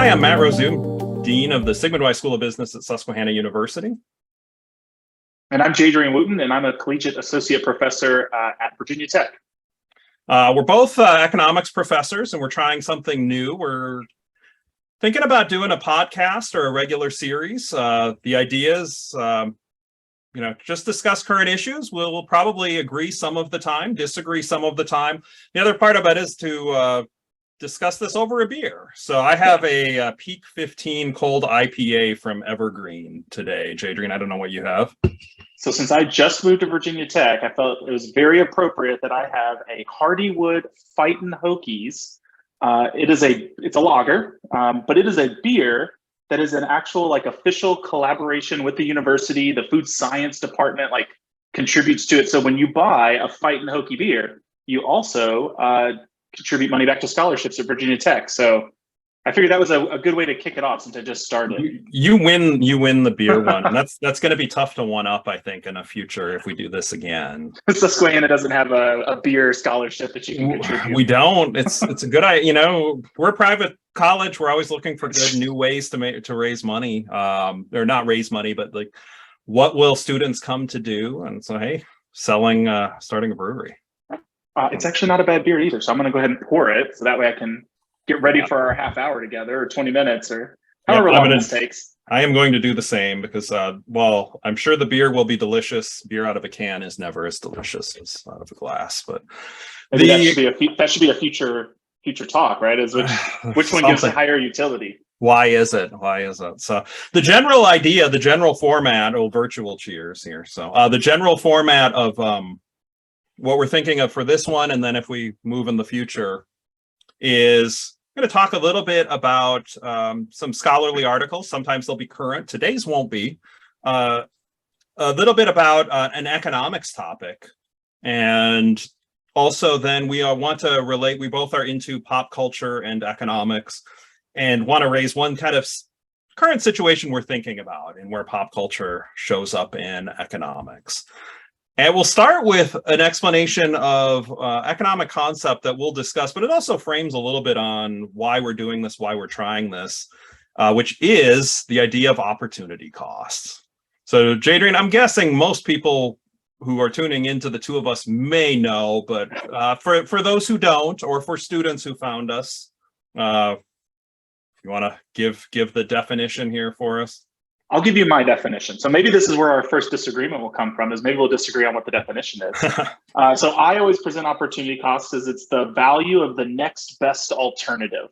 Hi, I'm Matt Rousu, Dean of the Sigmund Weiss School of Business at Susquehanna University. And I'm Jadrian Wooten, and I'm a collegiate associate professor at Virginia Tech. We're both economics professors, and we're trying something new. We're thinking about doing a podcast or a regular series. The idea is, just discuss current issues. We'll probably agree some of the time, disagree some of the time. The other part of it is to discuss this over a beer. So I have a Peak 15 cold IPA from Evergreen today. Jadrian, I don't know what you have. So since I just moved to Virginia Tech, I felt it was very appropriate that I have a Hardywood Fightin' Hokies. It's a lager, but it is a beer that is an actual official collaboration with the university. The food science department contributes to it. So when you buy a Fightin' Hokie beer, you also contribute money back to scholarships at Virginia Tech. So I figured that was a good way to kick it off since I just started. You win the beer one. And that's going to be tough to one up, I think, in a future if we do this again. Susquehanna doesn't have a beer scholarship that you can contribute. We don't. It's a good idea. We're a private college. We're always looking for good new ways to raise money. Or not raise money, but what will students come to do? And so, hey, starting a brewery. It's actually not a bad beer either. So I'm going to go ahead and pour it so that way I can get ready for our half hour together, or 20 minutes, or however long this takes. I am going to do the same because, I'm sure the beer will be delicious. Beer out of a can is never as delicious as out of a glass. But that should be a future talk, right? Is which one gives a higher utility? Why is it? So the general idea, the general format, virtual cheers here. So the general format of what we're thinking of for this one, and then if we move in the future, is going to talk a little bit about some scholarly articles. Sometimes they'll be current. Today's won't be. A little bit about an economics topic. And also then we want to relate, we both are into pop culture and economics and want to raise one kind of current situation we're thinking about and where pop culture shows up in economics. And we'll start with an explanation of economic concept that we'll discuss, but it also frames a little bit on why we're doing this, why we're trying this, which is the idea of opportunity costs. So, Jadrian, I'm guessing most people who are tuning into the two of us may know, but for those who don't, or for students who found us, you want to give the definition here for us? I'll give you my definition. So maybe this is where our first disagreement will come from, is maybe we'll disagree on what the definition is. So I always present opportunity costs as it's the value of the next best alternative.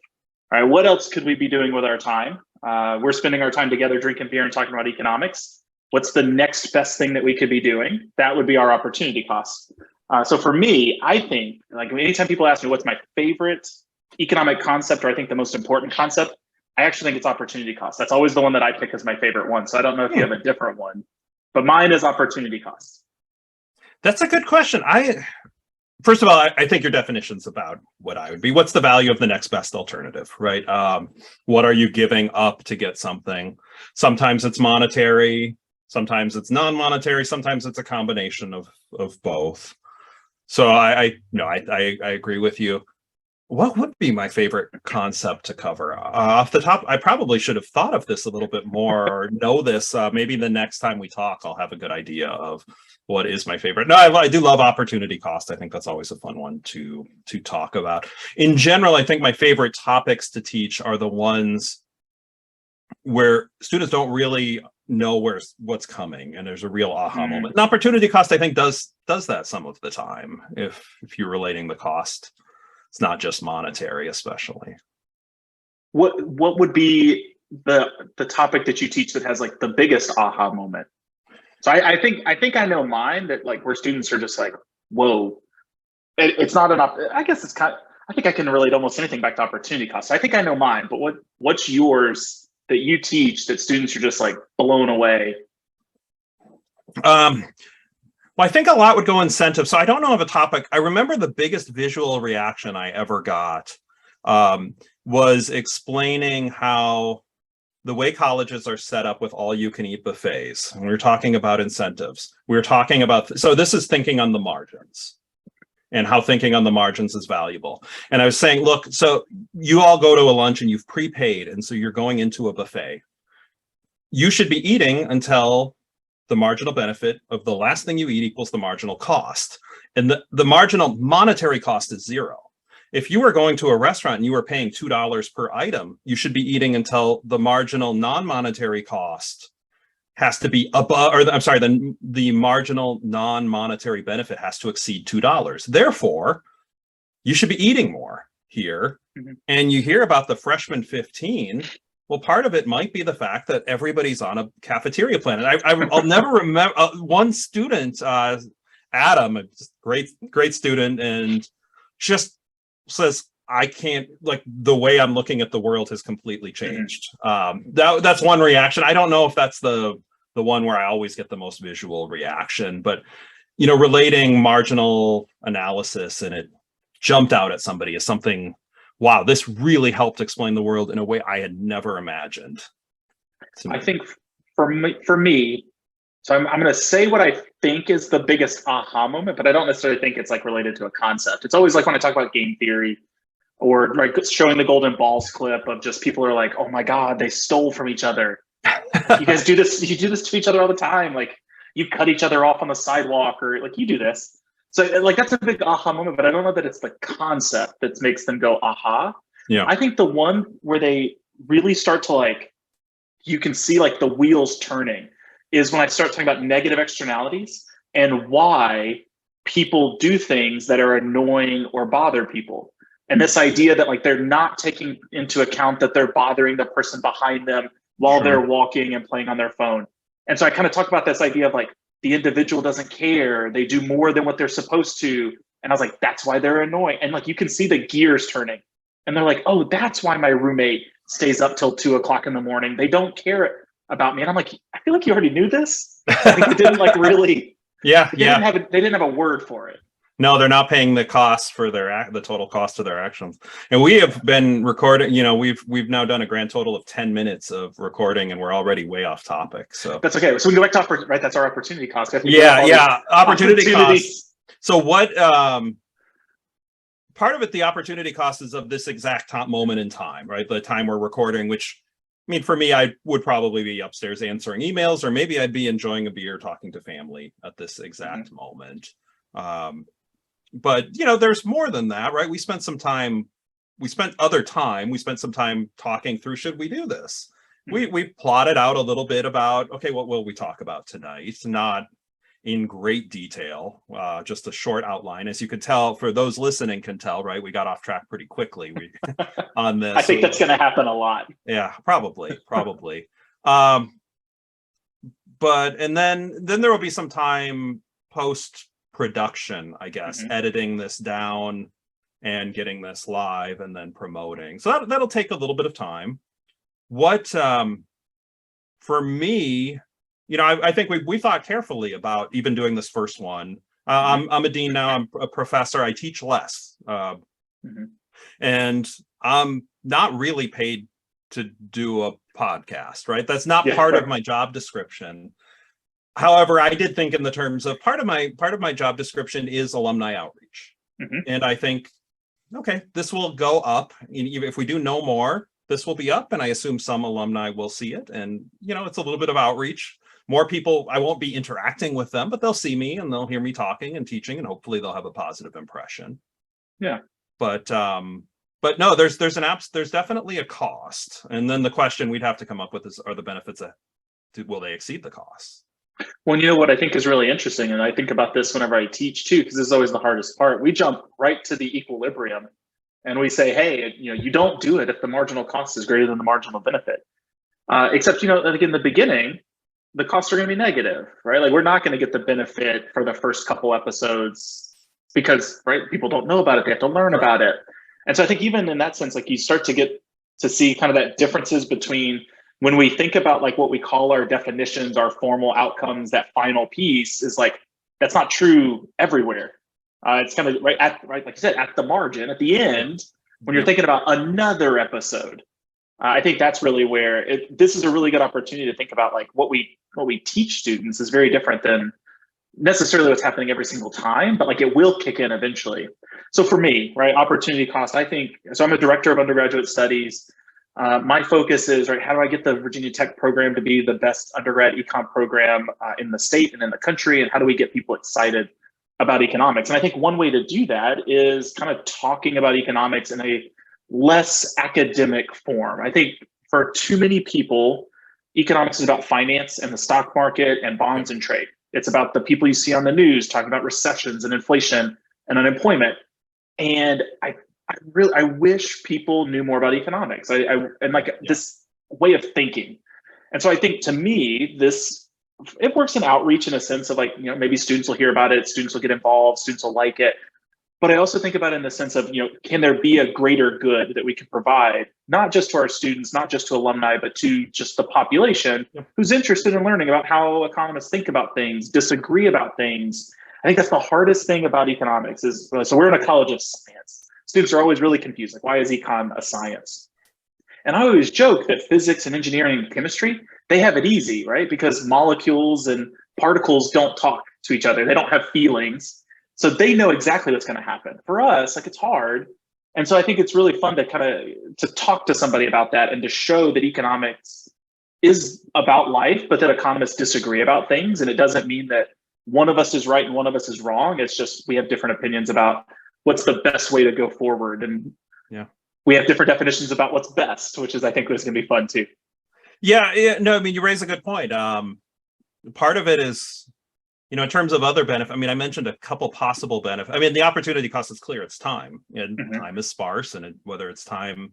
All right, what else could we be doing with our time? We're spending our time together drinking beer and talking about economics. What's the next best thing that we could be doing? That would be our opportunity cost. So for me, I think, anytime people ask me what's my favorite economic concept, or I think the most important concept, I actually think it's opportunity cost. That's always the one that I pick as my favorite one. So I don't know if you have a different one, but mine is opportunity cost. That's a good question. First of all, I think your definition's about what I would be. What's the value of the next best alternative, right? What are you giving up to get something? Sometimes it's monetary, sometimes it's non-monetary, sometimes it's a combination of both. So I agree with you. What would be my favorite concept to cover? Off the top, I probably should have thought of this a little bit more, or know this. Maybe the next time we talk, I'll have a good idea of what is my favorite. No, I do love opportunity cost. I think that's always a fun one to talk about. In general, I think my favorite topics to teach are the ones where students don't really know what's coming, and there's a real aha moment. And opportunity cost, I think, does that some of the time if you're relating the cost. It's not just monetary, especially. What would be the topic that you teach that has the biggest aha moment? So I think I know mine, that where students are just whoa. It's not I guess it's I think I can relate almost anything back to opportunity cost. So I think I know mine, but what's yours that you teach that students are just blown away? Well, I think a lot would go incentive. So I don't know of a topic. I remember the biggest visual reaction I ever got was explaining how the way colleges are set up with all-you-can-eat buffets. And we were talking about incentives. We were talking about, so this is thinking on the margins. and how thinking on the margins is valuable. And I was saying, look, so you all go to a lunch and you've prepaid, and so you're going into a buffet. You should be eating until the marginal benefit of the last thing you eat equals the marginal cost. And the marginal monetary cost is zero. If you were going to a restaurant and you were paying $2 per item, you should be eating until the marginal non-monetary cost has to be above, or I'm sorry, the marginal non-monetary benefit has to exceed $2. Therefore, you should be eating more here. Mm-hmm. And you hear about the freshman 15. Well, part of it might be the fact that everybody's on a cafeteria plan. And I'll never remember one student, Adam, a great student, and just says, I can't, like, the way I'm looking at the world has completely changed. That's one reaction. I don't know if that's the one where I always get the most visual reaction, but, you know, relating marginal analysis, and it jumped out at somebody as something, wow, this really helped explain the world in a way I had never imagined. I think for me, so I'm going to say what I think is the biggest aha moment, but I don't necessarily think it's like related to a concept. It's always like when I talk about game theory, or like showing the golden balls clip of just people are like, oh my God, they stole from each other. You guys do this. You do this to each other all the time. Like, you cut each other off on the sidewalk, or like you do this. So like, that's a big aha moment, but I don't know that it's the concept that makes them go aha. Yeah. I think the one where they really start to, like, you can see like the wheels turning is when I start talking about negative externalities and why people do things that are annoying or bother people. And this idea that, like, they're not taking into account that they're bothering the person behind them while they're walking and playing on their phone. And so I kind of talk about this idea of, like, the individual doesn't care. They do more than what they're supposed to. And I was like, that's why they're annoying. And like, you can see the gears turning. And they're like, oh, that's why my roommate stays up till 2 o'clock in the morning. They don't care about me. And I'm like, I feel like you already knew this. I think it didn't like really. They didn't have a word for it. No, they're not paying the cost for the total cost of their actions. And we have been recording, you know, we've now done a grand total of 10 minutes of recording, and we're already way off topic. So that's okay. So we can go back to right. That's our opportunity cost. Opportunity cost. So what, part of it, the opportunity cost is of this exact moment in time, right? The time we're recording, which, I mean, for me, I would probably be upstairs answering emails, or maybe I'd be enjoying a beer talking to family at this exact moment. But, you know, there's more than that, right? We spent some time talking through, should we do this? We plotted out a little bit about, okay, what will we talk about tonight? Not in great detail, just a short outline. As you could tell, for those listening can tell, right? We got off track pretty quickly on this. I think that's going to happen a lot. Yeah, probably. But, and then there will be some time post-production, I guess, editing this down and getting this live and then promoting. So that'll take a little bit of time. What, for me, you know, I think we thought carefully about even doing this first one. I'm a dean now, I'm a professor, I teach less. And I'm not really paid to do a podcast, right? That's not part of my job description. However, I did think in the terms of part of my job description is alumni outreach. And I think, okay, this will go up. If we do no more, this will be up, and I assume some alumni will see it. And, you know, it's a little bit of outreach. More people, I won't be interacting with them, but they'll see me and they'll hear me talking and teaching, and hopefully they'll have a positive impression. Yeah. But no, there's definitely a cost. And then the question we'd have to come up with is, are the benefits will they exceed the costs? Well, you know what I think is really interesting, and I think about this whenever I teach too, because this is always the hardest part. We jump right to the equilibrium and we say, hey, you know, you don't do it if the marginal cost is greater than the marginal benefit. Except, you know, like in the beginning, the costs are going to be negative, right? Like, we're not going to get the benefit for the first couple episodes because, right, people don't know about it. They have to learn about it. And so I think even in that sense, like, you start to get to see kind of that differences between when we think about like what we call our definitions, our formal outcomes, that final piece is like, that's not true everywhere. It's kind of right, like you said, at the margin, at the end, when you're thinking about another episode. I think that's really where this is a really good opportunity to think about, like, what we teach students is very different than necessarily what's happening every single time, but like it will kick in eventually. So for me, right, opportunity cost, I think, so I'm a director of undergraduate studies. My focus is, right, how do I get the Virginia Tech program to be the best undergrad econ program in the state and in the country? And how do we get people excited about economics? And I think one way to do that is kind of talking about economics in a less academic form. I think for too many people, economics is about finance and the stock market and bonds and trade. It's about the people you see on the news talking about recessions and inflation and unemployment. And I wish people knew more about economics and like this way of thinking. And so I think to me, it works in outreach in a sense of like, maybe students will hear about it, students will get involved, students will like it. But I also think about it in the sense of, can there be a greater good that we can provide, not just to our students, not just to alumni, but to just the population who's interested in learning about how economists think about things, disagree about things. I think that's the hardest thing about economics is, so we're in a college of science. Students are always really confused. Like, why is econ a science? And I always joke that physics and engineering and chemistry, they have it easy, right? Because molecules and particles don't talk to each other. They don't have feelings. So they know exactly what's going to happen. For us, like, it's hard. And so I think it's really fun to to talk to somebody about that and to show that economics is about life, but that economists disagree about things. And it doesn't mean that one of us is right and one of us is wrong. It's just we have different opinions about what's the best way to go forward. And we have different definitions about what's best, which is, I think, is going to be fun too. Yeah, no, I mean, you raise a good point. Part of it is, in terms of other benefits, I mean, I mentioned a couple possible benefits. I mean, the opportunity cost is clear. It's time, and time is sparse. And whether it's time,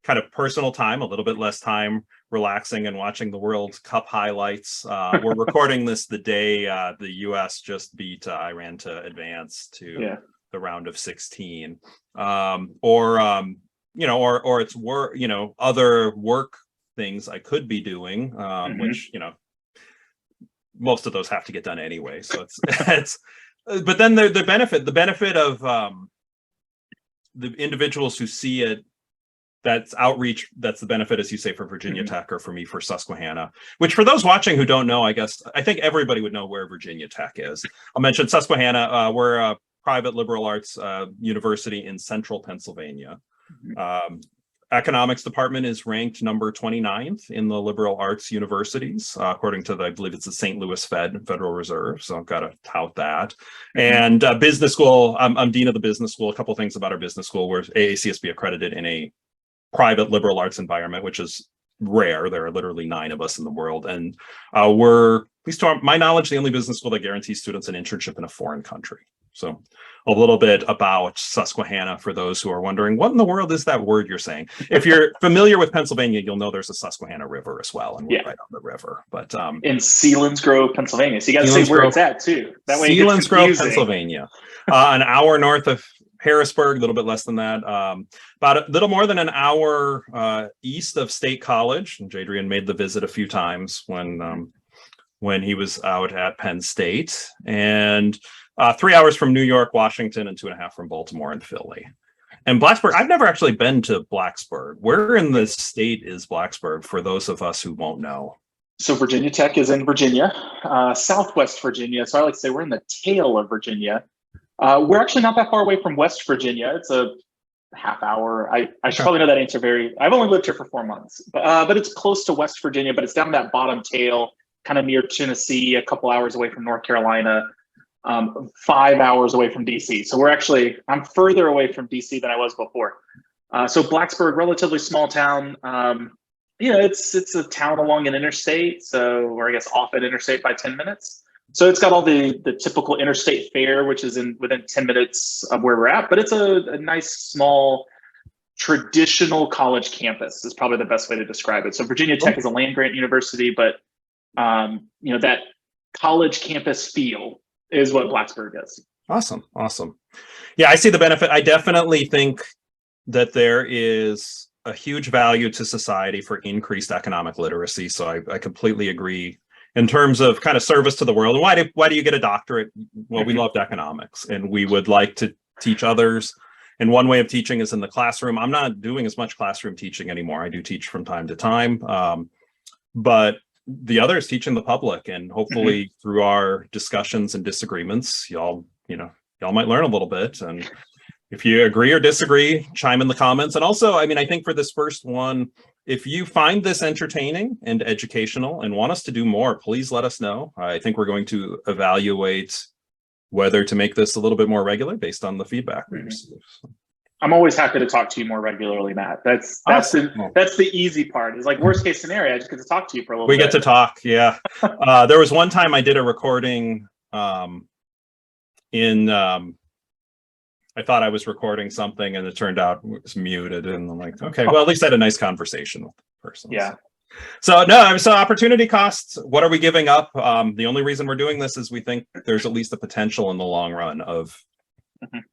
kind of personal time, a little bit less time relaxing and watching the World Cup highlights. We're recording this the day the U.S. just beat Iran to advance to the round of 16. Or it's work, other work things I could be doing, which, most of those have to get done anyway. So it's but then the benefit of the individuals who see it, that's outreach. That's the benefit, as you say, for Virginia Tech, or for me, for Susquehanna, which for those watching who don't know, I think everybody would know where Virginia Tech is. I'll mention Susquehanna. We're a private liberal arts university in central Pennsylvania. Economics department is ranked number 29th in the liberal arts universities, according to I believe it's the St. Louis Federal Reserve. So I've got to tout that. And business school, I'm dean of the business school. A couple things about our business school: we're AACSB accredited in a private liberal arts environment, which is rare. There are literally 9 of us in the world. And we're, at least to my knowledge, the only business school that guarantees students an internship in a foreign country. So a little bit about Susquehanna for those who are wondering, what in the world is that word you're saying? If you're familiar with Pennsylvania, you'll know there's a Susquehanna River as well, and we're right on the river. But in Sealands Pennsylvania. So you got to say where it's at too. That way, Sealands, Pennsylvania, an hour north of Harrisburg, a little bit less than that, about a little more than an hour east of State College. And Jadrian made the visit a few times when he was out at Penn State, and 3 hours from New York, Washington, and 2.5 from Baltimore and Philly. And Blacksburg, I've never actually been to Blacksburg. Where in the state is Blacksburg, for those of us who won't know? So Virginia Tech is in Virginia, Southwest Virginia. So I like to say we're in the tail of Virginia. We're actually not that far away from West Virginia. It's a half hour. I should probably know that answer I've only lived here for 4 months, but it's close to West Virginia, but it's down that bottom tail, kind of near Tennessee, a couple hours away from North Carolina. 5 hours away from DC. So I'm further away from DC than I was before. So Blacksburg, relatively small town. It's a town along an interstate. Or I guess off an interstate by 10 minutes. So it's got all the typical interstate fare, which is within 10 minutes of where we're at. But it's a nice, small, traditional college campus is probably the best way to describe it. So Virginia Tech is a land-grant university, but that college campus feel is what Blacksburg is. Awesome. Yeah, I see the benefit. I definitely think that there is a huge value to society for increased economic literacy. So I completely agree in terms of kind of service to the world. And why do you get a doctorate? Well, we loved economics, and we would like to teach others. And one way of teaching is in the classroom. I'm not doing as much classroom teaching anymore. I do teach from time to time, but the other is teaching the public, and hopefully through our discussions and disagreements, y'all might learn a little bit. And if you agree or disagree, chime in the comments. And also, I mean, I think for this first one, if you find this entertaining and educational and want us to do more, please let us know. I think we're going to evaluate whether to make this a little bit more regular based on the feedback we receive. I'm always happy to talk to you more regularly, Matt. That's the easy part. It's like worst case scenario, I just get to talk to you for a little bit. We get to talk, yeah. There was one time I did a recording I thought I was recording something and it turned out it was muted, and I'm like, okay, well, at least I had a nice conversation with the person. Yeah. So no, so opportunity costs, what are we giving up? The only reason we're doing this is we think there's at least a potential in the long run of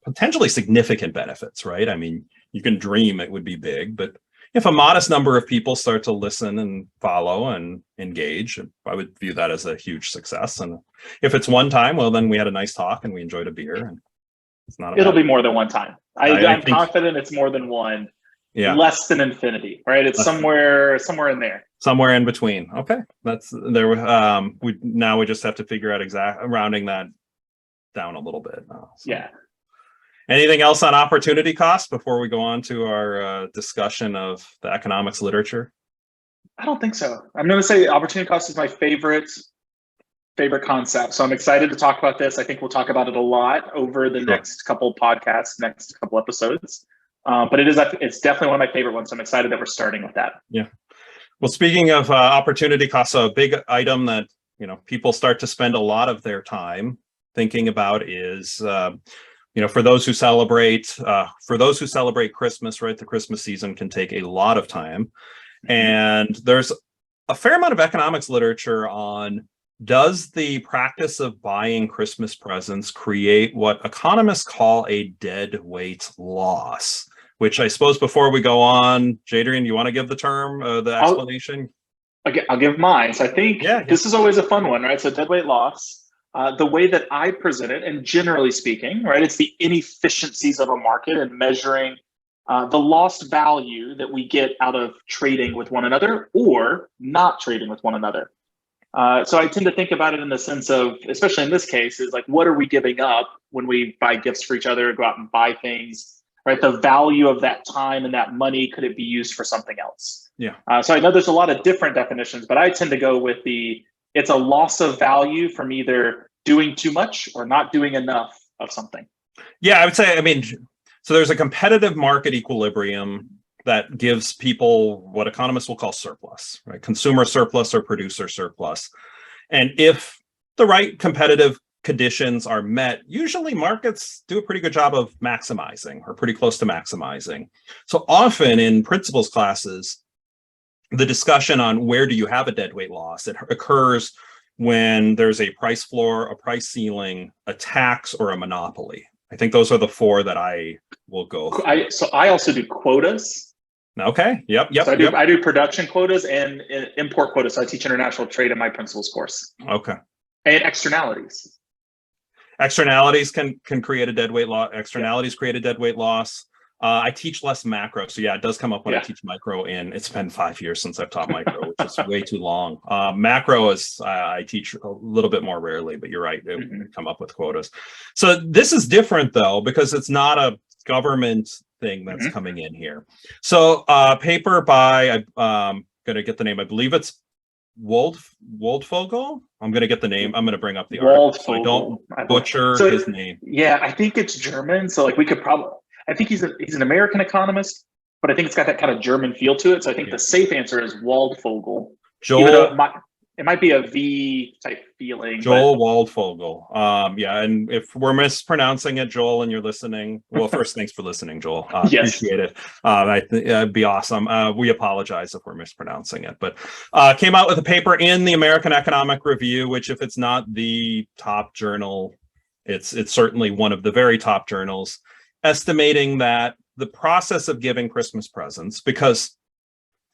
potentially significant benefits, right? I mean, you can dream it would be big, but if a modest number of people start to listen and follow and engage, I would view that as a huge success. And if it's one time, well, then we had a nice talk and we enjoyed a beer, and it's not. It'll be more than one time. I'm confident it's more than one. Yeah. Less than infinity, right? It's somewhere in there. Somewhere in between. Okay, that's there. We just have to figure out rounding that down a little bit. Yeah. Anything else on opportunity cost before we go on to our discussion of the economics literature? I don't think so. I'm going to say opportunity cost is my favorite concept. So I'm excited to talk about this. I think we'll talk about it a lot over the next couple podcasts, next couple episodes. But it's definitely one of my favorite ones. So I'm excited that we're starting with that. Yeah. Well, speaking of opportunity costs, a big item that people start to spend a lot of their time thinking about is for those who celebrate Christmas, right? The Christmas season can take a lot of time, and there's a fair amount of economics literature on, does the practice of buying Christmas presents create what economists call a dead weight loss? Which I suppose before we go on, Jadrian, you want to give the term, the explanation? I'll give mine. So I think this is always a fun one, right? So dead weight loss, the way that I present it, and generally speaking, right, it's the inefficiencies of a market and measuring the lost value that we get out of trading with one another or not trading with one another. So I tend to think about it in the sense of, especially in this case, is like, what are we giving up when we buy gifts for each other, go out and buy things, right? The value of that time and that money, could it be used for something else? Yeah. So I know there's a lot of different definitions, but I tend to go with it's a loss of value from either doing too much or not doing enough of something. Yeah, I would say, so there's a competitive market equilibrium that gives people what economists will call surplus, right? Consumer surplus or producer surplus. And if the right competitive conditions are met, usually markets do a pretty good job of maximizing, or pretty close to maximizing. So often in principles classes, the discussion on where do you have a deadweight loss, it occurs when there's a price floor, a price ceiling, a tax, or a monopoly. I think those are the four that I will go through. So I also do quotas. Okay. Yep. So I do production quotas and import quotas. So I teach international trade in my principles course. Okay. And externalities. Externalities can create a deadweight loss. Externalities create a deadweight loss. I teach less macro, so yeah, it does come up when I teach micro. And it's been 5 years since I've taught micro, which is way too long. Macro is I teach a little bit more rarely, but you're right, it would come up with quotas. So this is different though, because it's not a government thing that's coming in here. So paper by I'm gonna get the name. I believe it's Waldvogel. I'm gonna get the name. I'm gonna bring up the article so I don't butcher his name. Yeah, I think it's German. So like we could probably. I think he's an American economist, but I think it's got that kind of German feel to it. So I think the safe answer is Waldvogel. Joel. It might be a V type feeling. Joel Waldvogel. Yeah, and if we're mispronouncing it, Joel, and you're listening, well, first, thanks for listening, Joel. Yes. Appreciate it. It'd be awesome. We apologize if we're mispronouncing it, but came out with a paper in the American Economic Review, which, if it's not the top journal, it's certainly one of the very top journals, estimating that the process of giving Christmas presents, because,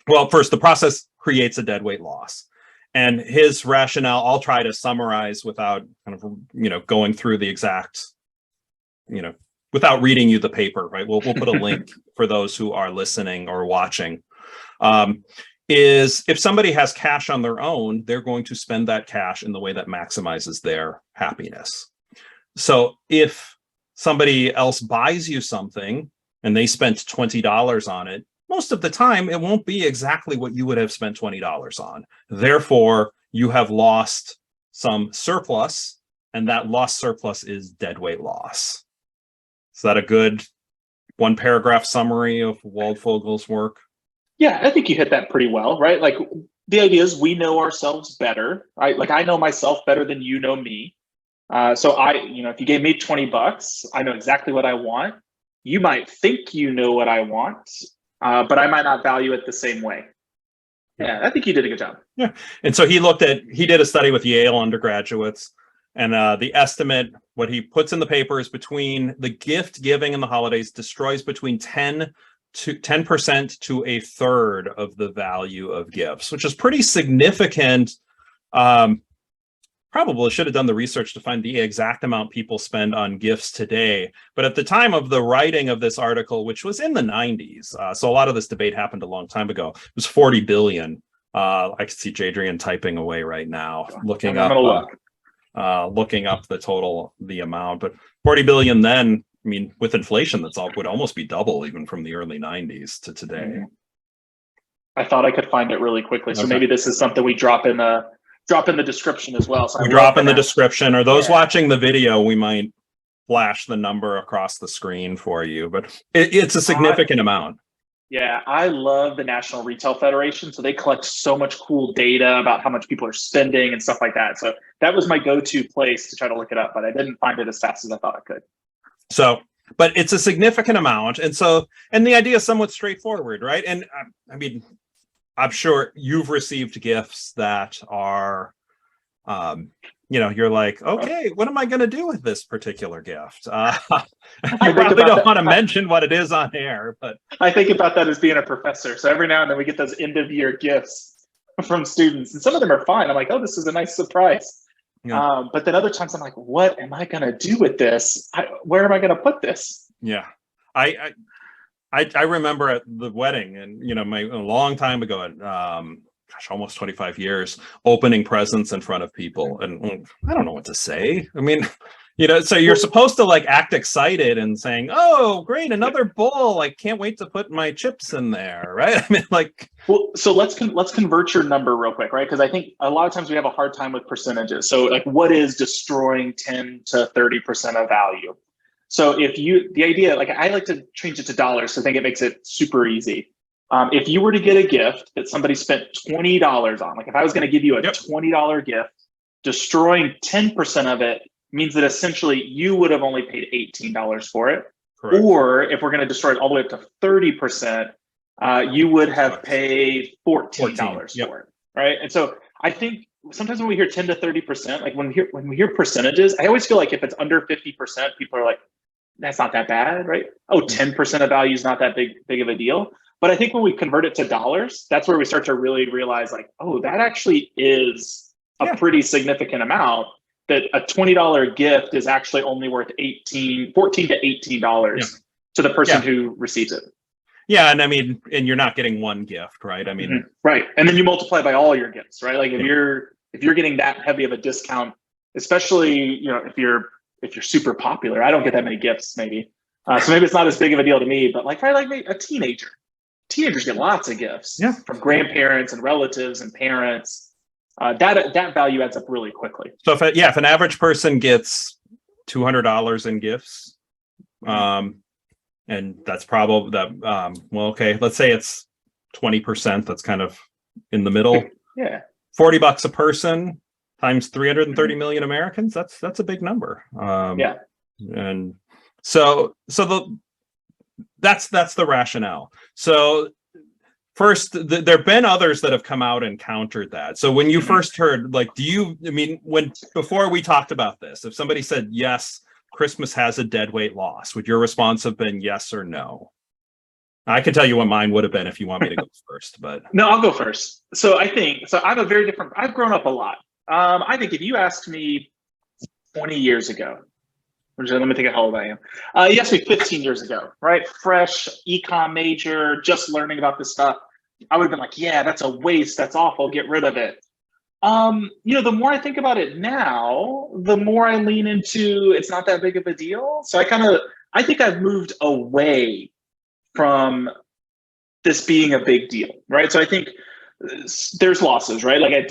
well, first, the process creates a deadweight loss. And his rationale, I'll try to summarize without kind of, going through the exact, without reading you the paper, right? We'll put a link for those who are listening or watching. is if somebody has cash on their own, they're going to spend that cash in the way that maximizes their happiness. So if somebody else buys you something and they spent $20 on it, most of the time it won't be exactly what you would have spent $20 on. Therefore, you have lost some surplus, and that lost surplus is deadweight loss. Is that a good one paragraph summary of Waldfogel's work? Yeah, I think you hit that pretty well, right? Like the idea is we know ourselves better, right? Like I know myself better than you know me. So if you gave me $20, I know exactly what I want. You might think you know what I want, but I might not value it the same way. Yeah, I think you did a good job. Yeah. And so he did a study with Yale undergraduates, and the estimate, what he puts in the paper is between the gift giving and the holidays destroys between 10% to a third of the value of gifts, which is pretty significant. Probably should have done the research to find the exact amount people spend on gifts today. But at the time of the writing of this article, which was in the 90s, so a lot of this debate happened a long time ago, it was 40 billion. I can see Jadrian typing away right now, looking up the amount. But 40 billion then, I mean, with inflation, would almost be double even from the early 90s to today. I thought I could find it really quickly. So maybe this is something we drop in the description as well. So we drop in the description, or those watching the video, we might flash the number across the screen for you, but it's a significant amount. Yeah, I love the National Retail Federation. So they collect so much cool data about how much people are spending and stuff like that. So that was my go-to place to try to look it up, but I didn't find it as fast as I thought I could. So, but it's a significant amount. And the idea is somewhat straightforward, right? And I mean, I'm sure you've received gifts that are, you're like, okay, what am I going to do with this particular gift? I probably don't want to mention what it is on air, but I think about that as being a professor. So every now and then we get those end of year gifts from students, and some of them are fine. I'm like, oh, this is a nice surprise. Yeah. But then other times I'm like, what am I going to do with this? Where am I going to put this? Yeah, I remember at the wedding, and a long time ago, almost 25 years, opening presents in front of people, and I don't know what to say. I mean, so you're supposed to like act excited and saying, "Oh, great, another bowl! I can't wait to put my chips in there." Right? I mean, like, well, so let's convert your number real quick, right? Because I think a lot of times we have a hard time with percentages. So, like, what is destroying 10 to 30% of value? So the idea, like I like to change it to dollars, so I think it makes it super easy. If you were to get a gift that somebody spent $20 on, like if I was going to give you a $20 gift, destroying 10% of it means that essentially you would have only paid $18 for it. Correct. Or if we're going to destroy it all the way up to 30%, you would have paid $14 for it, right? And so I think sometimes when we hear 10 to 30%, like when we hear percentages, I always feel like if it's under 50%, people are like, that's not that bad, right? Oh, 10% of value is not that big of a deal. But I think when we convert it to dollars, that's where we start to really realize like, oh, that actually is a pretty significant amount, that a $20 gift is actually only worth $14 to $18 to the person who receives it. Yeah, and I mean, and you're not getting one gift, right? I mean, right. And then you multiply by all your gifts, right? Like if you're getting that heavy of a discount, especially, if you're super popular, I don't get that many gifts maybe. So maybe it's not as big of a deal to me, but like a teenager. Teenagers get lots of gifts from grandparents and relatives and parents. That value adds up really quickly. So if an average person gets $200 in gifts, and that's probably that. Okay, let's say it's 20%. That's kind of in the middle. Yeah, $40 a person times 330 million Americans. That's a big number. And so that's the rationale. So first, there have been others that have come out and countered that. So when you first heard, like, before we talked about this, if somebody said, yes, Christmas has a deadweight loss, would your response have been yes or no? I can tell you what mine would have been if you want me to go first, but. No, I'll go first. So I'm I've grown up a lot. I think if you asked me 20 years ago, let me think of how old I am. You asked me 15 years ago, right? Fresh econ major, just learning about this stuff. I would have been like, yeah, that's a waste. That's awful. Get rid of it. The more I think about it now, the more I lean into it's not that big of a deal. So I think I've moved away from this being a big deal, right? So I think there's losses, right? Like I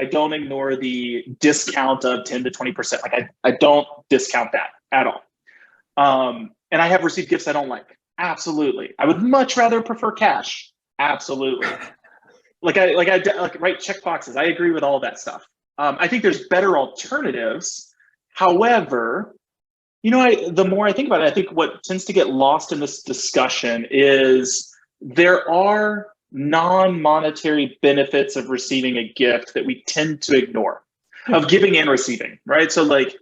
don't ignore the discount of 10 to 20%. Like I don't discount that at all. And I have received gifts I don't like. Absolutely. I would much rather prefer cash. Absolutely. Like write check boxes. I agree with all that stuff. I think there's better alternatives. However, the more I think about it, I think what tends to get lost in this discussion is there are non-monetary benefits of receiving a gift that we tend to ignore, of giving and receiving, right? So like,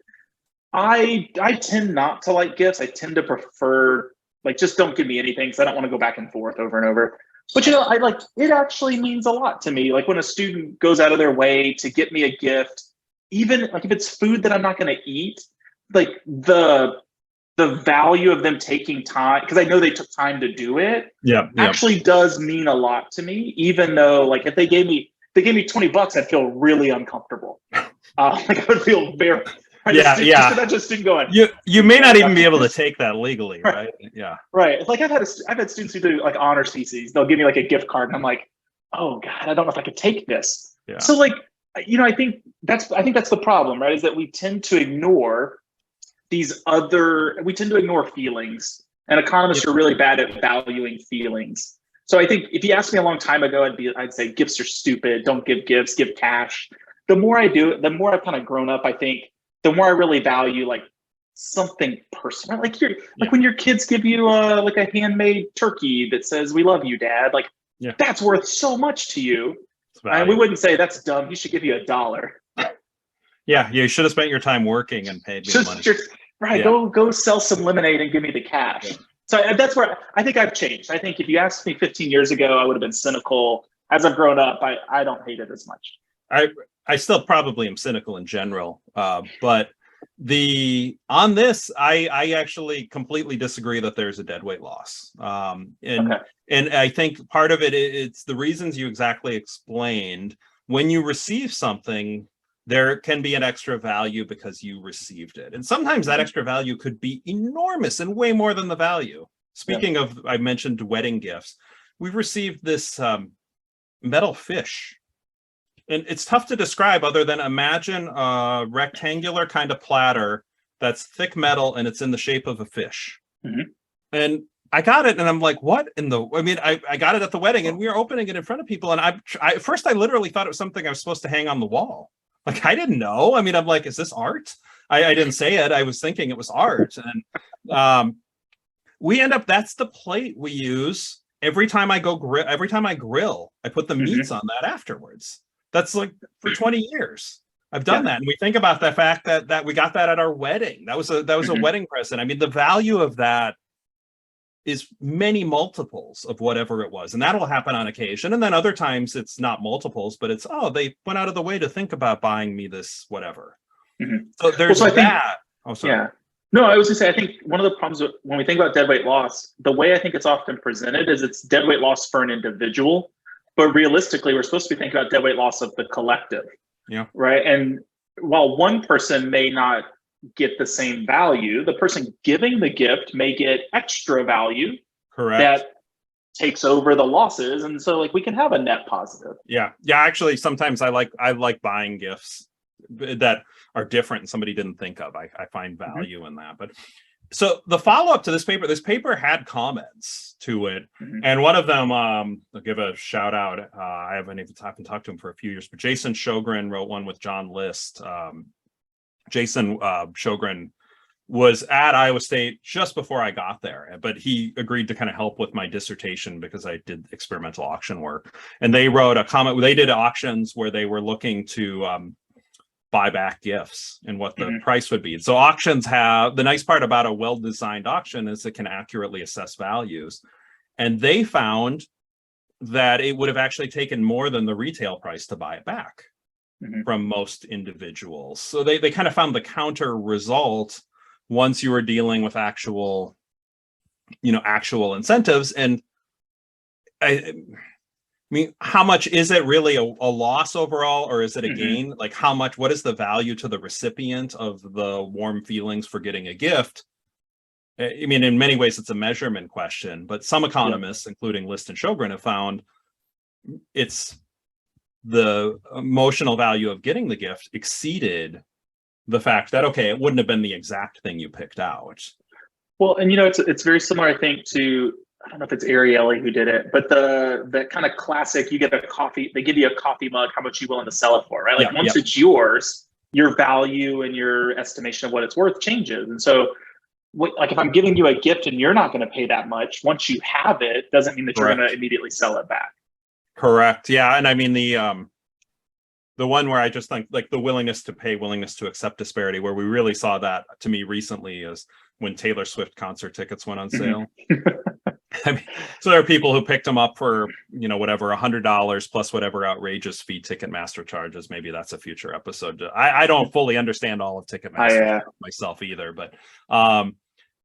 I tend not to like gifts. I tend to prefer, like, just don't give me anything because I don't want to go back and forth over and over. But I like, it actually means a lot to me. Like when a student goes out of their way to get me a gift, even like if it's food that I'm not going to eat, like the value of them taking time, because I know they took time to do it, actually does mean a lot to me. Even though like if they gave me $20, I'd feel really uncomfortable. Like I would feel very. Just imagine a student going. You may not even be able to take that legally, right? Yeah. Right. Like I've had students who do like honors theses. They'll give me like a gift card, and I'm like, oh god, I don't know if I could take this. Yeah. So like, I think that's the problem, right? Is that we tend to ignore feelings, and economists are really bad at valuing feelings. So I think if you asked me a long time ago, I'd say gifts are stupid. Don't give gifts. Give cash. The more I do it, the more I've kind of grown up. I think the more I really value like something personal, like when your kids give you like a handmade turkey that says "We love you, Dad." Like that's worth so much to you. And we wouldn't say that's dumb. He should give you $1. Yeah, you should have spent your time working and paid me money. Right, yeah. Go sell some lemonade and give me the cash. Yeah. So that's where I think I've changed. I think if you asked me 15 years ago, I would have been cynical. As I've grown up, I don't hate it as much. I still probably am cynical in general, but on this, I actually completely disagree that there's a deadweight loss. And I think part of it's the reasons you exactly explained. When you receive something, there can be an extra value because you received it. And sometimes that extra value could be enormous and way more than the value. Speaking of, I mentioned wedding gifts. We've received this metal fish. And it's tough to describe other than imagine a rectangular kind of platter that's thick metal and it's in the shape of a fish. Mm-hmm. And I got it and I'm like, what in the, I got it at the wedding and we were opening it in front of people. And at first I literally thought it was something I was supposed to hang on the wall. Like, I didn't know. I'm like, is this art? I didn't say it. I was thinking it was art. And we end up, that's the plate we use every time I grill, I put the meats on that afterwards. That's like for 20 years. I've done that. And we think about the fact that we got that at our wedding. That was a wedding present. The value of that is many multiples of whatever it was. And that'll happen on occasion. And then other times it's not multiples, but it's, they went out of the way to think about buying me this, whatever. Mm-hmm. So there's that. Yeah. No, I was gonna say, I think one of the problems when we think about deadweight loss, the way I think it's often presented is it's deadweight loss for an individual, but realistically, we're supposed to be thinking about deadweight loss of the collective. Yeah. Right. And while one person may not get the same value, the person giving the gift may get extra value. Correct. That takes over the losses. And so like we can have a net positive. Yeah. Actually, sometimes I like buying gifts that are different and somebody didn't think of. I find value in that. But so the follow-up to this paper had comments to it. And one of them, I'll give a shout out. I haven't talked to him for a few years, but Jason Sjogren wrote one with John List. Jason Sjogren was at Iowa State just before I got there, but he agreed to kind of help with my dissertation because I did experimental auction work. And they wrote a comment. They did auctions where they were looking to buy back gifts and what the price would be. So auctions have, the nice part about a well-designed auction is it can accurately assess values. And they found that it would have actually taken more than the retail price to buy it back from most individuals. So they kind of found the counter result once you were dealing with actual incentives. And mean, how much is it really a loss overall, or is it a Mhm. gain? Like how much, what is the value to the recipient of the warm feelings for getting a gift? I mean, in many ways, it's a measurement question, but some economists, including List and Sjogren, have found it's the emotional value of getting the gift exceeded the fact that, okay, it wouldn't have been the exact thing you picked out. Well, and it's very similar, I think, to, I don't know if it's Ariely who did it, but the kind of classic, you get a coffee, they give you a coffee mug, how much you willing to sell it for, right? Like once it's yours, your value and your estimation of what it's worth changes. And so like if I'm giving you a gift and you're not going to pay that much, once you have it, doesn't mean that you're going to immediately sell it back. Correct. Yeah. And I mean, the one where I just think like the willingness to pay, willingness to accept disparity, where we really saw that to me recently is when Taylor Swift concert tickets went on sale. I mean, so there are people who picked them up for, you know, whatever, $100 plus whatever outrageous fee Ticketmaster charges. Maybe that's a future episode. I don't fully understand all of Ticketmaster myself either, but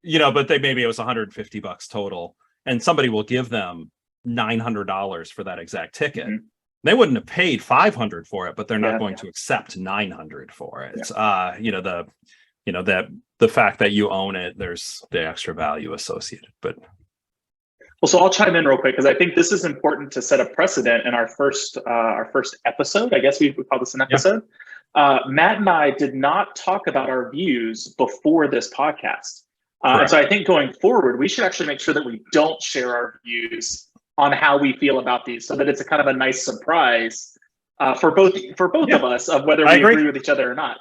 you know, but maybe it was $150 total, and somebody will give them $900 for that exact ticket. Mm-hmm. They wouldn't have paid $500 for it, but they're not going to accept $900 for it. You know, the fact that you own it, there's the extra value associated. But well, so I'll chime in real quick because I think this is important to set a precedent in our first episode. I guess we call this an episode. Matt and I did not talk about our views before this podcast. And so I think going forward, we should actually make sure that we don't share our views on how we feel about these, so that it's a kind of a nice surprise for both of us of whether we agree with each other or not.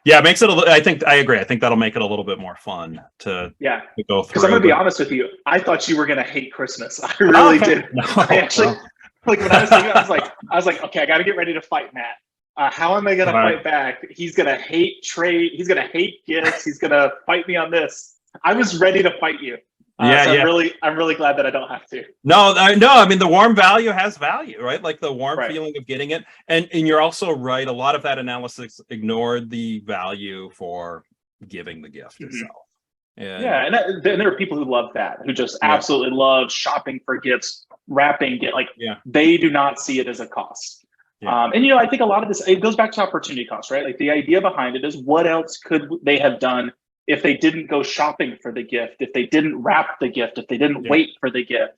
Yeah, it makes it I think I agree. I think that'll make it a little bit more fun to go through. Because I'm going to be honest with you, I thought you were going to hate Christmas. I really did. I actually like when I was thinking, I was like, okay, I got to get ready to fight Matt. How am I going to fight back? He's going to hate trade. He's going to hate gifts. He's going to fight me on this. I was ready to fight you. I'm really glad that I don't have to. No, I mean, the warm value has value, right? Like the warm feeling of getting it. And you're also right. A lot of that analysis ignored the value for giving the gift itself. And there are people who love that, who just absolutely love shopping for gifts, wrapping, they do not see it as a cost. And, you know, I think a lot of this, it goes back to opportunity cost, right? Like the idea behind it is, what else could they have done if they didn't go shopping for the gift, if they didn't wrap the gift, if they didn't wait for the gift,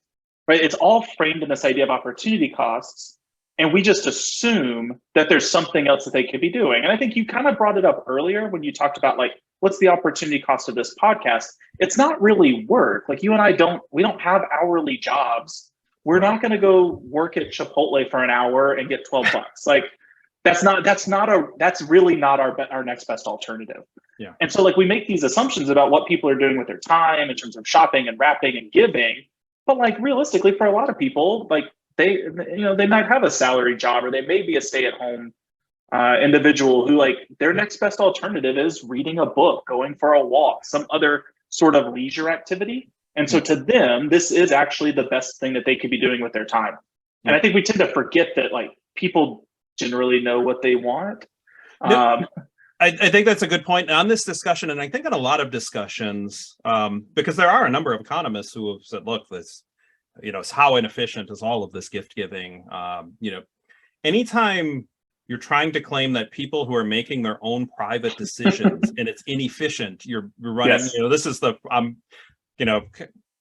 right? It's all framed in this idea of opportunity costs. And we just assume that there's something else that they could be doing. And I think you kind of brought it up earlier when you talked about like, what's the opportunity cost of this podcast? It's not really work. Like you and I we don't have hourly jobs. We're not going to go work at Chipotle for an hour and get $12. Like that's really not our next best alternative. Yeah. And so like we make these assumptions about what people are doing with their time in terms of shopping and wrapping and giving, but like realistically for a lot of people, like they might have a salary job, or they may be a stay-at-home individual who like their next best alternative is reading a book, going for a walk, some other sort of leisure activity. And so to them, this is actually the best thing that they could be doing with their time. And I think we tend to forget that like people generally know what they want. I think that's a good point on this discussion. And I think in a lot of discussions, because there are a number of economists who have said, look, this, you know, how inefficient is all of this gift giving? You know, anytime you're trying to claim that people who are making their own private decisions and it's inefficient, you're running, you know, this is you know,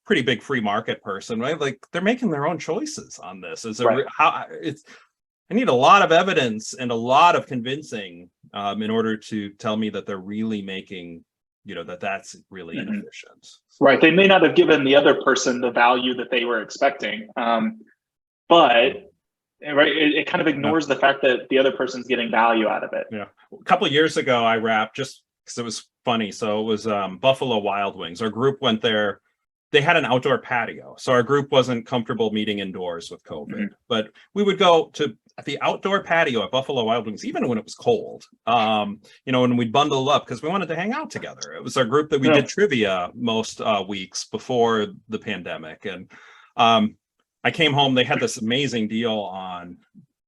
pretty big free market person, right? Like they're making their own choices on this. I need a lot of evidence and a lot of convincing in order to tell me that they're really making, you know, that's really inefficient. Right. They may not have given the other person the value that they were expecting, but it kind of ignores the fact that the other person's getting value out of it. Yeah. A couple of years ago, I wrapped just because it was funny. So it was Buffalo Wild Wings. Our group went there. They had an outdoor patio. So our group wasn't comfortable meeting indoors with COVID, but we would go to the outdoor patio at Buffalo Wild Wings, even when it was cold, you know, and we'd bundle up because we wanted to hang out together. It was our group that we did trivia most weeks before the pandemic. And I came home, they had this amazing deal on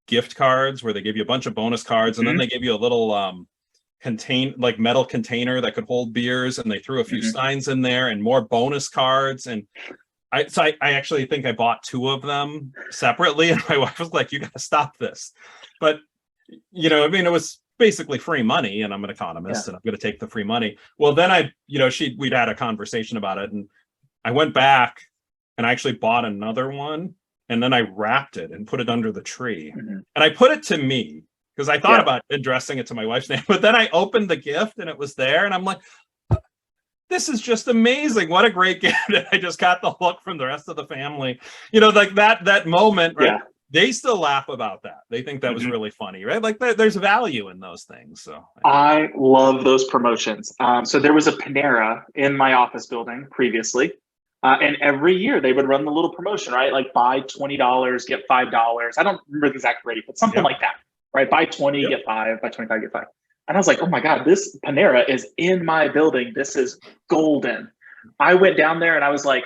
gift cards where they give you a bunch of bonus cards and then they give you a little metal container that could hold beers, and they threw a few signs in there and more bonus cards. And I actually think I bought 2 of them separately, and my wife was like, "You got to stop this." But I mean, it was basically free money, and I'm an economist, and I'm going to take the free money. Well, then we'd had a conversation about it, and I went back and I actually bought another one, and then I wrapped it and put it under the tree, and I put it to me because I thought about addressing it to my wife's name, but then I opened the gift and it was there, and I'm like, this is just amazing. What a great gift. And I just got the look from the rest of the family, like that moment, right? Yeah. They still laugh about that. They think that was really funny, right? Like there's value in those things. So I love those promotions. So there was a Panera in my office building previously. And every year they would run the little promotion, right? Like buy $20, get $5. I don't remember the exact rate, but something like that, right? Buy 20, get 5, buy 25, get 5. And I was like, oh my God, this Panera is in my building. This is golden. I went down there and I was like,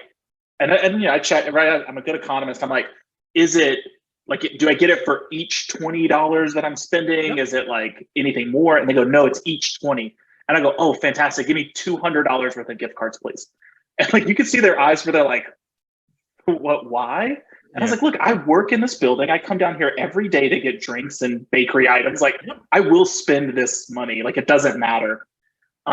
and I checked, right? I'm a good economist. I'm like, is it like, do I get it for each $20 that I'm spending? Is it like anything more? And they go, no, it's each 20. And I go, oh, fantastic. Give me $200 worth of gift cards, please. And like, you could see their eyes where they're like, what, why? And I was like, look, I work in this building. I come down here every day to get drinks and bakery items. Like, I will spend this money. Like, it doesn't matter.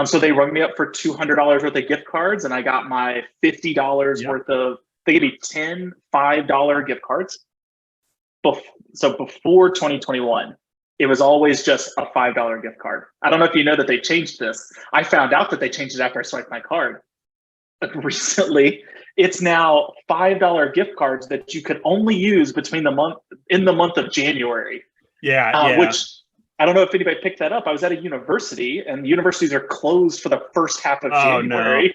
So they rung me up for $200 worth of gift cards, and I got my $50 worth of, they gave me 10 $5 gift cards. So before 2021, it was always just a $5 gift card. I don't know if you know that they changed this. I found out that they changed it after I swiped my card. But recently, it's now $5 gift cards that you could only use in the month of January. Which I don't know if anybody picked that up. I was at a university, and universities are closed for the first half of January. No.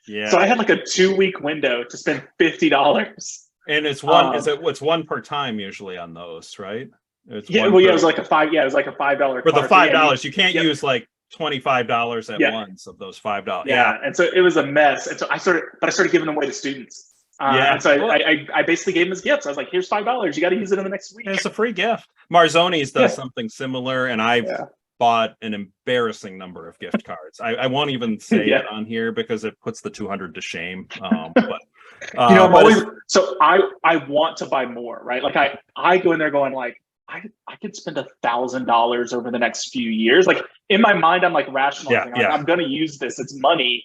Yeah. So I had like a 2-week window to spend $50. And it's one. It's one per time usually on those, right? It's it was like a $5. Yeah, it was like a $5 card. For the $5, you can't use like $25 at once of those $5. Yeah, and so it was a mess. And so I started giving them away to students. And so I basically gave them as gifts. I was like, here's $5. You got to use it in the next week. And it's a free gift. Marzoni's does something similar, and I've bought an embarrassing number of gift cards. I won't even say it on here because it puts the 200 to shame. But I'm always, so I want to buy more, right? Like I go in there going like, I could spend $1,000 over the next few years. Like in my mind, I'm like rationalizing. Like, I'm going to use this. It's money.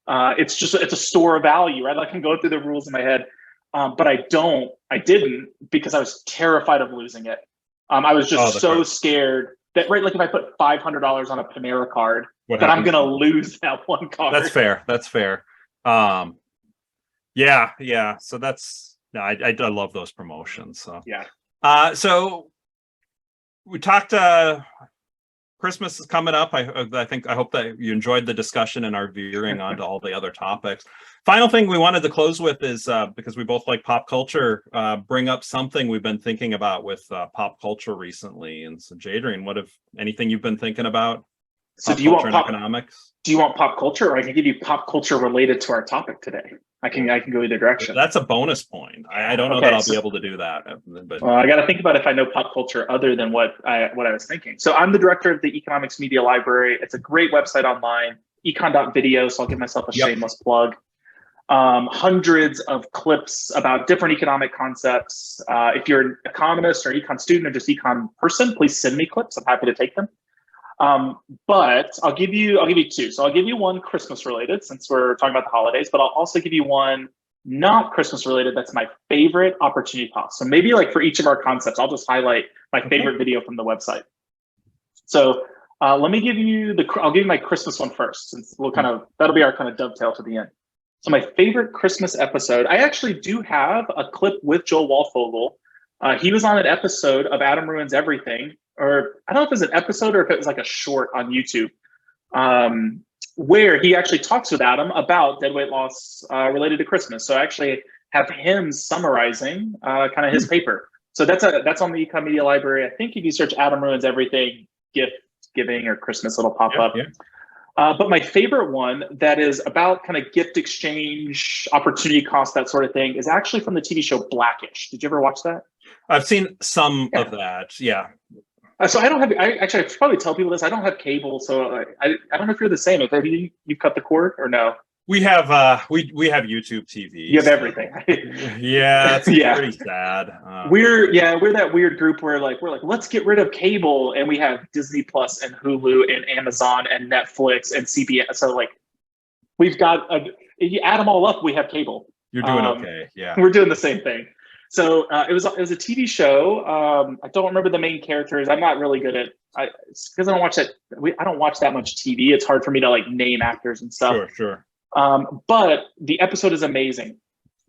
It's a store of value, right? I can go through the rules in my head, but I didn't because I was terrified of losing it. I was just scared that, right? Like if I put $500 on a Panera card, that I'm going to lose that one card. That's fair. Yeah. So I love those promotions. So so we talked. Christmas is coming up. I hope that you enjoyed the discussion and our veering onto all the other topics. Final thing we wanted to close with is because we both like pop culture, bring up something we've been thinking about with pop culture recently. And so, Jadrian, anything you've been thinking about? So do you want economics? Do you want pop culture, or I can give you pop culture related to our topic today? I can go either direction. That's a bonus point. I don't know that I'll be able to do that. But I got to think about if I know pop culture other than what I was thinking. So I'm the director of the Economics Media Library. It's a great website online, Econ.video. So I'll give myself a shameless plug. Hundreds of clips about different economic concepts. If you're an economist or econ student or just econ person, please send me clips. I'm happy to take them. But I'll give you 2. So I'll give you one Christmas related since we're talking about the holidays, but I'll also give you one not Christmas related. That's my favorite opportunity cost. So maybe like for each of our concepts, I'll just highlight my favorite video from the website. So let me give you I'll give you my Christmas one first, since that'll be our kind of dovetail to the end. So my favorite Christmas episode, I actually do have a clip with Joel Waldfogel. He was on an episode of Adam Ruins Everything, or I don't know if it was an episode or if it was like a short on YouTube, where he actually talks with Adam about deadweight loss related to Christmas. So I actually have him summarizing kind of his paper. So that's on the Econ Media Library. I think if you search Adam Ruins Everything, gift giving or Christmas, it'll pop up. But my favorite one that is about kind of gift exchange, opportunity cost, that sort of thing, is actually from the TV show Blackish. Did you ever watch that? I've seen some of that. Yeah. So I don't have. I should probably tell people this. I don't have cable, so I don't know if you're the same. Have you cut the cord or no? We have YouTube TV. You have everything. Yeah, it's Yeah. pretty sad. We're that weird group where we're like, let's get rid of cable, and we have Disney Plus and Hulu and Amazon and Netflix and CBS. So like, we've got you add them all up, we have cable. You're doing okay. Yeah, we're doing the same thing. So it was a TV show. I don't remember the main characters. I'm not really good at because I don't watch that. I don't watch that much TV. It's hard for me to like name actors and stuff. Sure. But the episode is amazing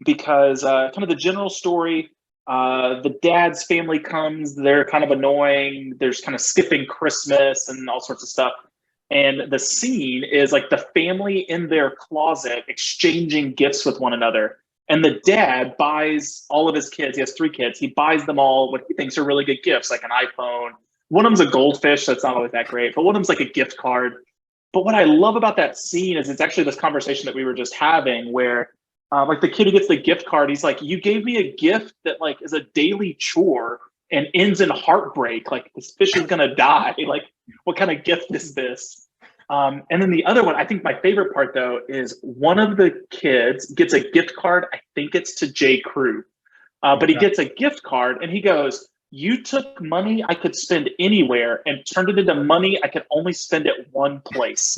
because kind of the general story. The dad's family comes. They're kind of annoying. There's kind of skipping Christmas and all sorts of stuff. And the scene is like the family in their closet exchanging gifts with one another. And the dad buys all of his kids. He has 3 kids. He buys them all what he thinks are really good gifts, like an iPhone. One of them's a goldfish. That's not always that great. But one of them's like a gift card. But what I love about that scene is it's actually this conversation that we were just having where like the kid who gets the gift card, he's like, you gave me a gift that like is a daily chore and ends in heartbreak. Like this fish is going to die. Like what kind of gift is this? And then the other one, I think my favorite part though, is one of the kids gets a gift card. I think it's to J. Crew, but he gets a gift card and he goes, you took money I could spend anywhere and turned it into money I could only spend at one place.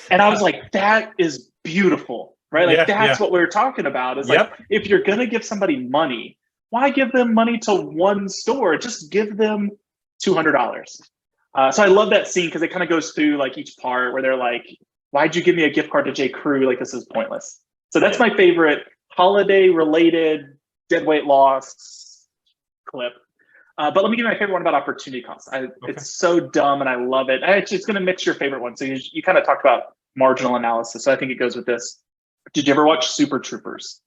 And I was like, that is beautiful, right? Like that's what we were talking about is like, if you're going to give somebody money, why give them money to one store? Just give them $200. So I love that scene because it kind of goes through like each part where they're like, why'd you give me a gift card to J. Crew? Like, this is pointless. So that's my favorite holiday related dead weight loss clip. But let me give you my favorite one about opportunity cost. It's so dumb and I love it. It's going to mix your favorite one. So you kind of talked about marginal analysis. So I think it goes with this. Did you ever watch Super Troopers?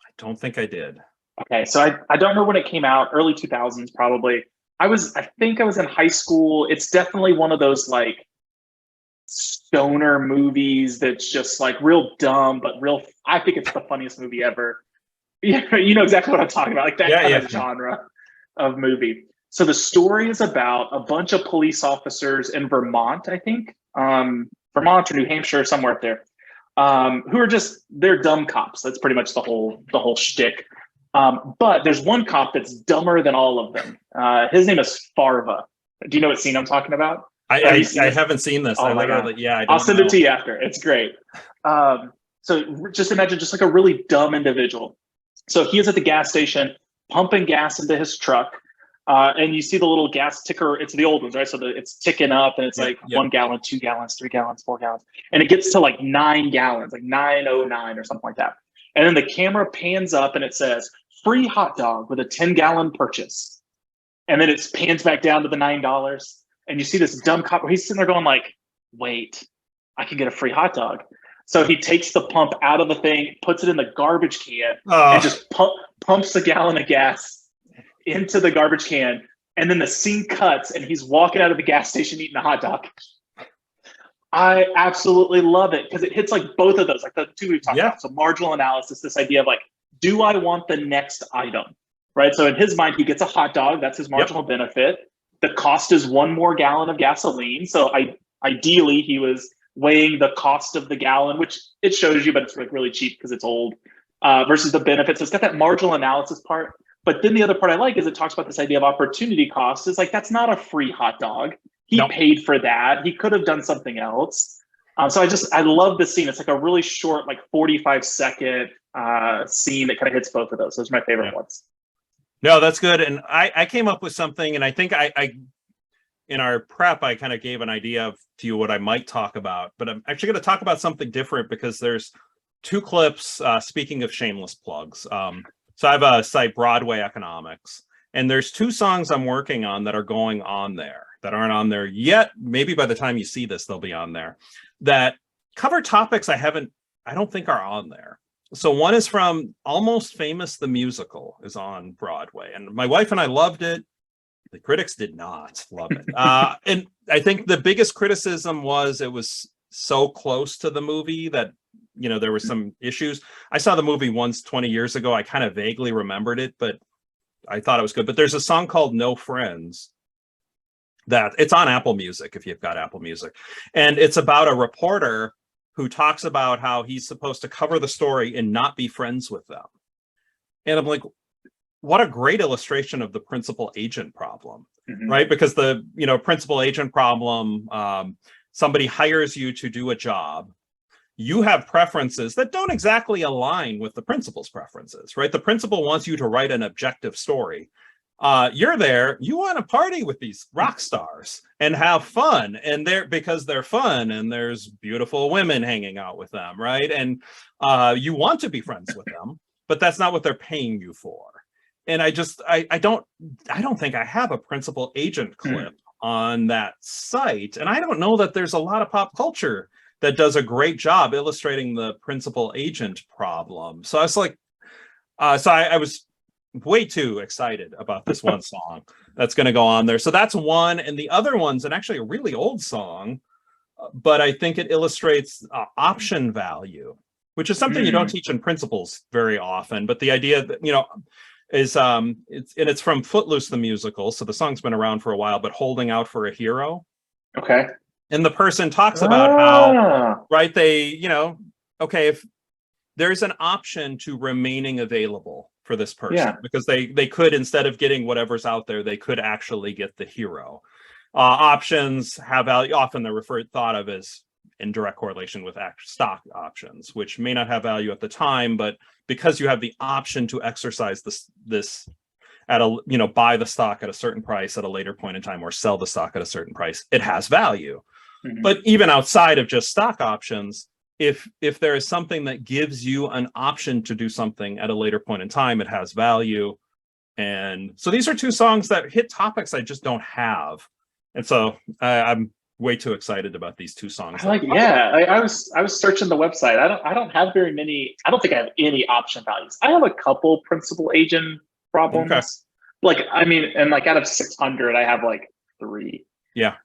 I don't think I did. Okay. So I don't know when it came out, early 2000s probably. I think I was in high school. It's definitely one of those like stoner movies that's just like real dumb, but I think it's the funniest movie ever. Yeah, you know exactly what I'm talking about. Like that kind of genre of movie. So the story is about a bunch of police officers in Vermont, I think, Vermont or New Hampshire, somewhere up there, who are they're dumb cops. That's pretty much the whole shtick. But there's one cop that's dumber than all of them. His name is Farva. Do you know what scene I'm talking about? I haven't seen this. Oh I'll send it to you after. It's great. So just imagine just like a really dumb individual. So he is at the gas station pumping gas into his truck. And you see the little gas ticker. It's the old ones, right? So it's ticking up and it's 1 gallon, 2 gallons, 3 gallons, 4 gallons. And it gets to like 9 gallons, like 909 or something like that. And then the camera pans up and it says, free hot dog with a 10-gallon purchase. And then it pans back down to the $9. And you see this dumb cop where he's sitting there going like, wait, I can get a free hot dog. So he takes the pump out of the thing, puts it in the garbage can, and just pumps a gallon of gas into the garbage can. And then the scene cuts and he's walking out of the gas station eating a hot dog. I absolutely love it because it hits like both of those, like the two we've talked about. So marginal analysis, this idea of like, do I want the next item, right? So in his mind, he gets a hot dog. That's his marginal benefit. The cost is 1 more gallon of gasoline. So ideally, he was weighing the cost of the gallon, which it shows you, but it's like really cheap because it's old, versus the benefits. So it's got that marginal analysis part. But then the other part I like is it talks about this idea of opportunity cost. It's like, that's not a free hot dog. He paid for that. He could have done something else. So I love this scene. It's like a really short, like 45-second scene that kind of hits both of those. Those are my favorite ones. No, that's good. And I came up with something, and I think I in our prep, I kind of gave an idea to you what I might talk about, but I'm actually going to talk about something different because there's 2 clips, speaking of shameless plugs. So I have a site, Broadway Economics, and there's 2 songs I'm working on that are going on there that aren't on there yet. Maybe by the time you see this, they'll be on there, that cover topics I don't think are on there. So one is from Almost Famous, the musical is on Broadway, and my wife and I loved it. The critics did not love it. And I think the biggest criticism was it was so close to the movie that, there were some issues. I saw the movie once 20 years ago. I kind of vaguely remembered it, but I thought it was good. But there's a song called No Friends that it's on Apple Music if you've got Apple Music. And it's about a reporter who talks about how he's supposed to cover the story and not be friends with them. And I'm like, what a great illustration of the principal agent problem, right? Because the, principal agent problem, somebody hires you to do a job. You have preferences that don't exactly align with the principal's preferences, right? The principal wants you to write an objective story. You're there, you want to party with these rock stars and have fun, and because they're fun and there's beautiful women hanging out with them, right? And you want to be friends with them, but that's not what they're paying you for. And I don't think I have a principal agent clip on that site. And I don't know that there's a lot of pop culture that does a great job illustrating the principal agent problem. So I was like, I was way too excited about this one song that's going to go on there. So that's one. And the other one's actually a really old song, but I think it illustrates option value, which is something you don't teach in principles very often. But the idea that, is it's from Footloose the musical. So the song's been around for a while, but Holding Out for a Hero. Okay. And the person talks about how, right, they, okay, if there's an option to remaining available for this person, because they could, instead of getting whatever's out there, they could actually get the hero. Options have value. Often they're thought of as in direct correlation with stock options, which may not have value at the time, but because you have the option to exercise this at a, buy the stock at a certain price at a later point in time, or sell the stock at a certain price, it has value. But even outside of just stock options, if there is something that gives you an option to do something at a later point in time, it has value. And so these are two songs that hit topics I just don't have. And so I'm way too excited about these two songs. I was searching the website. I don't have very many. I don't think I have any option values. I have a couple principal agent problems. Okay. And out of 600, I have 3. Yeah.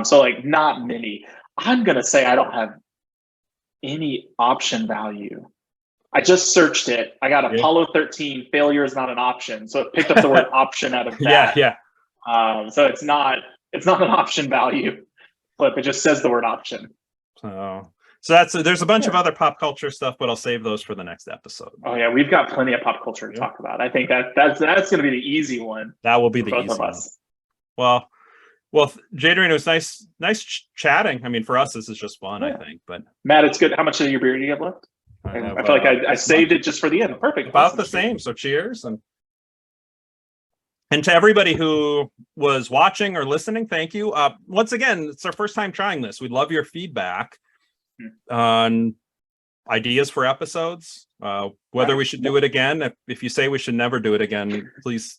So not many. I'm gonna say I don't have any option value. I just searched it. I got Apollo 13. Failure is not an option. So it picked up the word option out of that. So it's not an option value, but it just says the word option. So there's a bunch of other pop culture stuff, but I'll save those for the next episode. Oh yeah, we've got plenty of pop culture to talk about. I think that's going to be the easy one. That will be the easy one. Well, Jadrian, it was nice chatting. I mean, for us, this is just fun, I think. But Matt, it's good. How much of your beer do you have left? I feel like I saved it just for the end. Perfect. About the same. So cheers. And to everybody who was watching or listening, thank you. Once again, it's our first time trying this. We'd love your feedback on ideas for episodes, whether we should do it again. If you say we should never do it again, please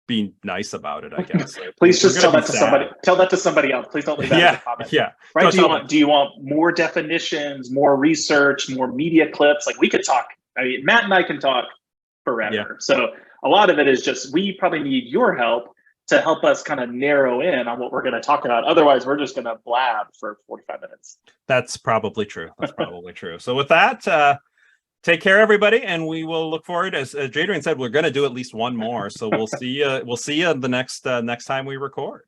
be nice about it, I guess. Please just tell that to somebody. Tell that to somebody else. Please don't leave that in the comments. Right? Do you want more definitions, more research, more media clips? We could talk. I mean, Matt and I can talk forever. Yeah. So a lot of it is just, we probably need your help to help us kind of narrow in on what we're going to talk about. Otherwise, we're just going to blab for 45 minutes. That's probably true. So with that, take care, everybody, and we will look forward. As Jadrian said, we're going to do at least one more. So we'll see you the next time we record.